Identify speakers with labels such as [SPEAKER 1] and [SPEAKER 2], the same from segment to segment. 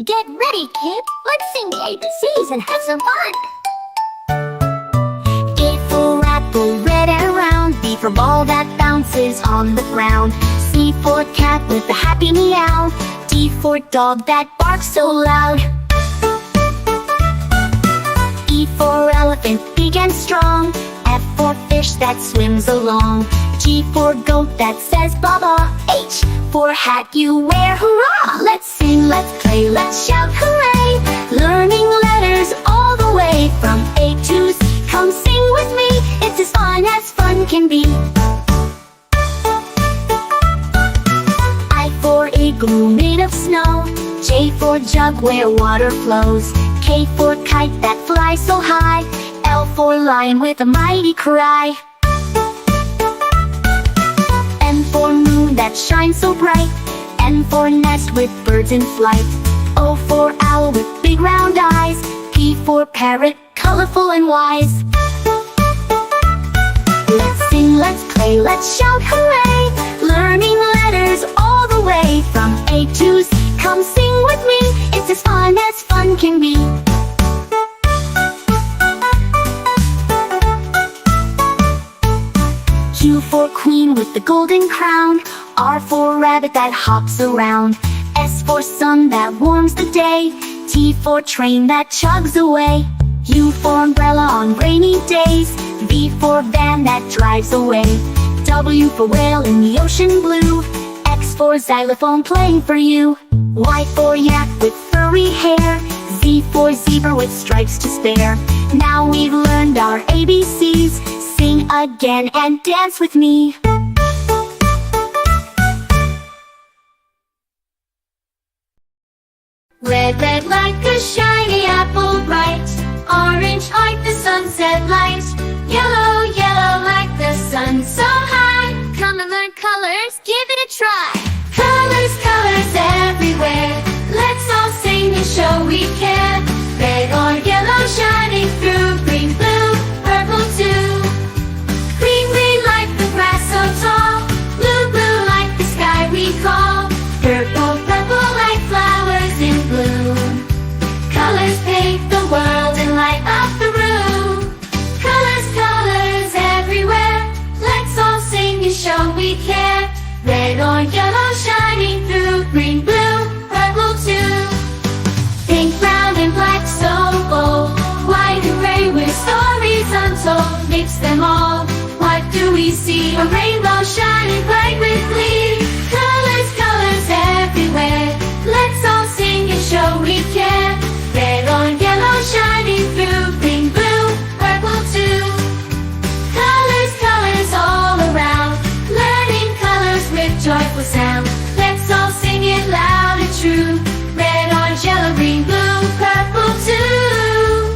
[SPEAKER 1] Get ready, kid. Let's sing the ABCs and have some fun. A for apple, red and round. B for ball that bounces on the ground. C for cat with a happy meow. D for dog that barks so loud. E for elephant, big and strong. F for fish that swims along. G for goat that says baba. H for hat you wear, hurrah! Let's sing, let's play, let's shout hooray! Learning letters all the way from A to Z. Come sing with me, it's as fun can be. I for igloo made of snow. J for jug where water flows. K for kite that flies so high. L for lion with a mighty cry. M for moon that shines so bright. N for nest with birds in flight. O for owl with big round eyes. P for parrot, colorful and wise. Let's sing, let's play, let's shout hooray! Learning letters all the way from A to Z. Come sing with me, it's as fun can be. Q for queen with the golden crown. R for rabbit that hops around. S for sun that warms the day. T for train that chugs away. U for umbrella on rainy days. V for van that drives away. W for whale in the ocean blue. X for xylophone playing for you. Y for yak with furry hair. Z for zebra with stripes to spare. Now we've learned our ABCs. Sing again and dance with me. Red, red like a shiny apple bright. Orange like the sunset light. Yellow, yellow like the sun so high. Come and learn colors, give it a try. Colors, colors everywhere. Let's all sing and show we care. Red or yellow shining through. Green, blue, purple too. Green, green like the grass so tall. Blue, blue like the sky we call. Purple, purple like flowers in bloom. Colors paint the world and light up the room. Colors, colors everywhere. Let's all sing and show we care. Red or yellow shining through. Green, blue, purple too. Pink, brown and black so bold. White and gray with stories untold. Mix them all. What do we see? A rainbow shining bright with glee. Colors, colors everywhere. Let's all sing and show we care. Red or yellow shining through. Green, blue, purple too. Colors, colors all around. Learning colors with joyful sound. Let's all sing it loud and true. Red, orange, yellow, green, blue, purple too.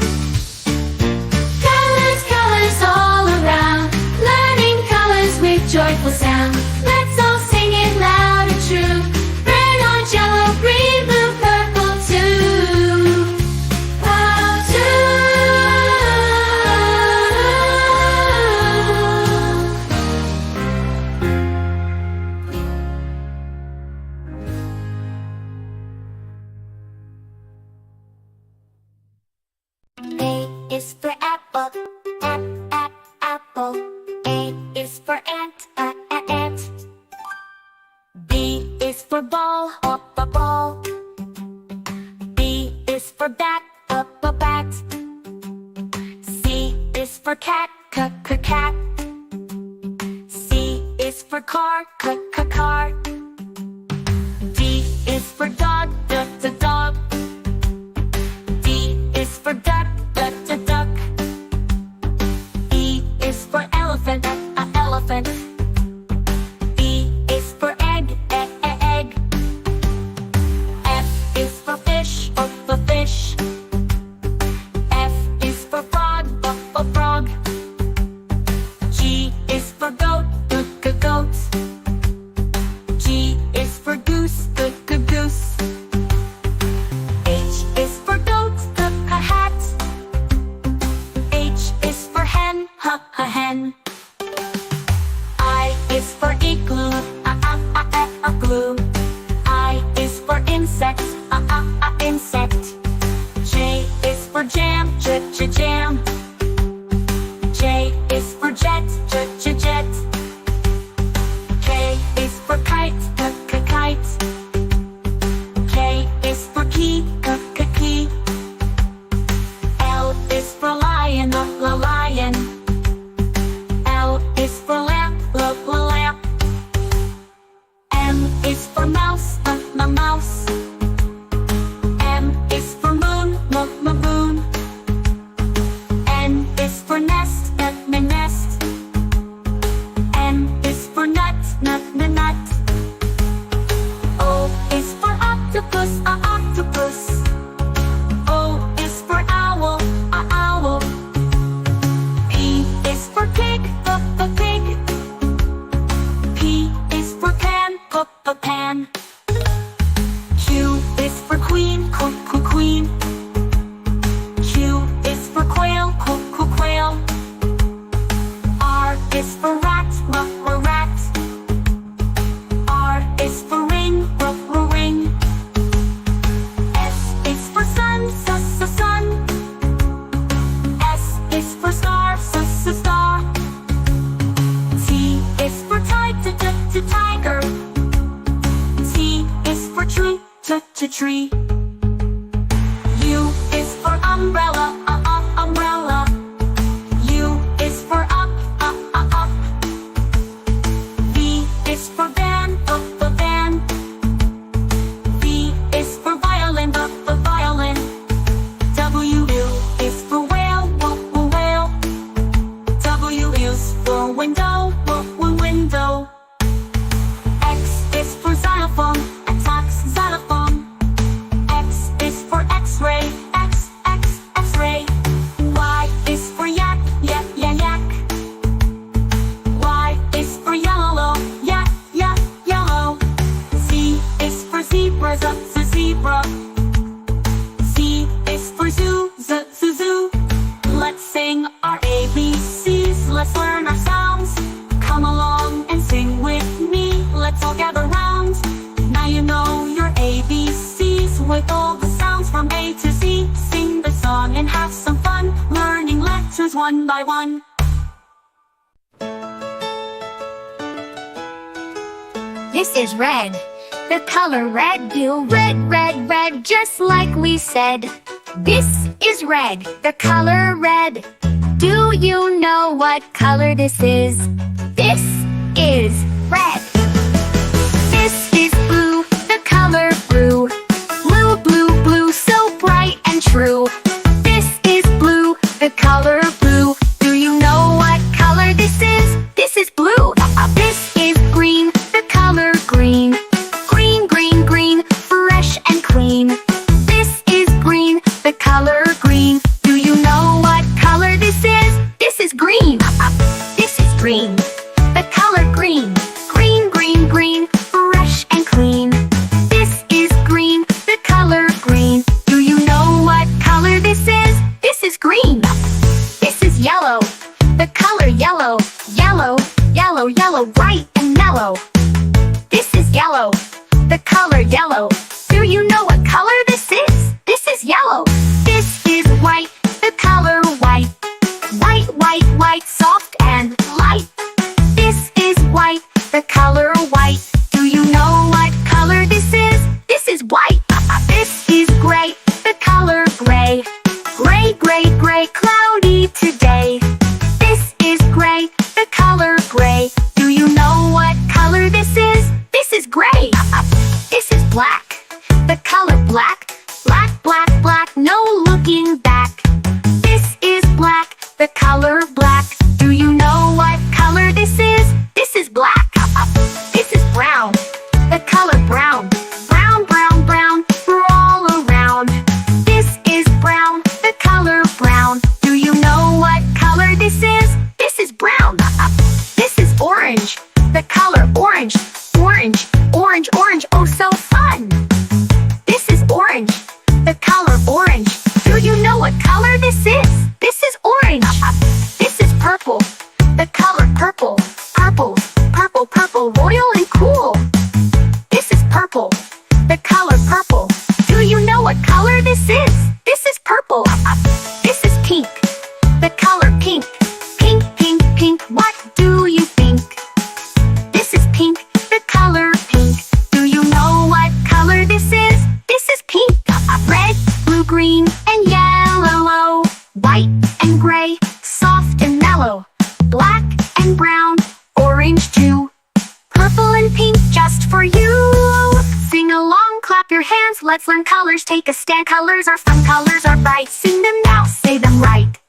[SPEAKER 1] Colors, colors all around. Learning colors with joyful sound. Let's all sing it loud and true. Red, orange, yellow, green, blue, purple too. Purple too. A is for apple, apple. A is for ant, ant. B is for ball, ball. B is for bat, bat. C is for cat, cat. C is for car, car. D is for dog, dog. D is for duck, duck. E is for elephant, elephant. E is for egg, egg. F is for fish, fish. F is for frog, frog. G is for goat, goat. tree. U is for umbrella, umbrella. U is for up, up. V is for van, van. V is for violin, violin. W is for whale, whale. W is for window, window. X is for xylophone, xylophone. X is for X-ray, X-ray. Y is for yak, yak. Y is for yellow, yellow. Z is for zebra, zebra. Z is for zoo, zoo. Let's sing our ABCs, let's learn our sounds. Come along and sing with me, let's all gather round. Now you know your ABCs with all the sounds from A to Z. Sing the song and have some fun, learning letters one by one.
[SPEAKER 2] This is red. The color red, do red, red, red, just like we said. This is red, the color red. Do you know what color this is? This is red. This is blue, the color blue. Blue, blue, blue, so bright and true. This is blue, the color blue. Do you know what color this is? This is blue. This is green, the color green. Green, green, green, fresh and clean. This is green, the color green. Do you know what color this is? This is green. This is green, the color green. Green, green, green, fresh and clean. This is green, the color green. Do you know what color this is? This is green. This is yellow, the color yellow. Yellow, yellow, yellow, bright and mellow. This is yellow, the color yellow. Do you know what color this is? This is yellow. This is white, the color white. White, white, white, soft and light. This is white, the color white. Do you know what color this is? This is white. This is gray, the color gray. Gray, gray, gray, cloudy today. This is gray, the color gray. Do you know what color this is? This is gray. This is black, the color black. Black, black, black, no looking back. This is black, the color black. Do you know what color this is? This is black. This is brown, the color brown. Brown, brown, brown, we're all around. This is brown, the color brown. Do you know what color this is? This is brown. This is orange, the color orange. Orange, orange, orange, oh so fun. This is orange, the color orange. Do you know what color this is? This is orange. This is purple, the color purple. Purple, purple, purple, royal and cool. This is purple, the color purple. Do you know what color this is? This is purple. This is pink, the color pink. Pink, pink, pink, what do you think? This is pink, the color pink. Do you know what color this is? This is pink. Red, blue, green, and yellow. White and gray, soft and mellow. Black and brown, orange too. Purple and pink just for you. Sing along, clap your hands, let's learn colors. Take a stand, colors are fun, colors are bright. Sing them now, say them right.